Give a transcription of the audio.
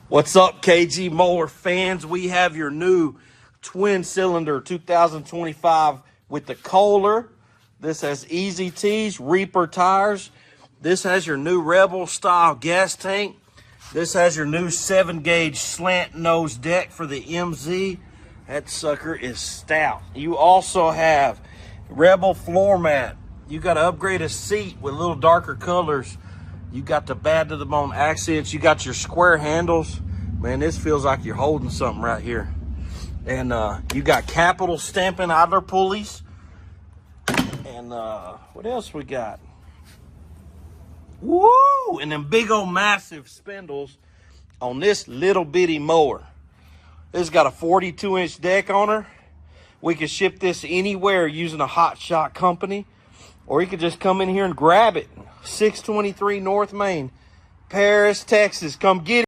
What's up, KG Mower fans? We have your new twin cylinder 2025 with the Kohler. This has Easy T's, Reaper tires. This has your new Rebel style gas tank. This has your new 7-gauge slant nose deck for the MZ. That sucker is stout. You also have Rebel floor mat. You got to upgrade a seat with a little darker colors. You got the bad to the bone accents. You got your square handles. Man, this feels like you're holding something right here. And you got capital stamping idler pulleys. And what else we got? Woo! And them big old massive spindles on this little bitty mower. This got a 42-inch deck on her. We can ship this anywhere using a hot shot company. Or you could just come in here and grab it. 623 North Main, Paris, Texas. Come get it.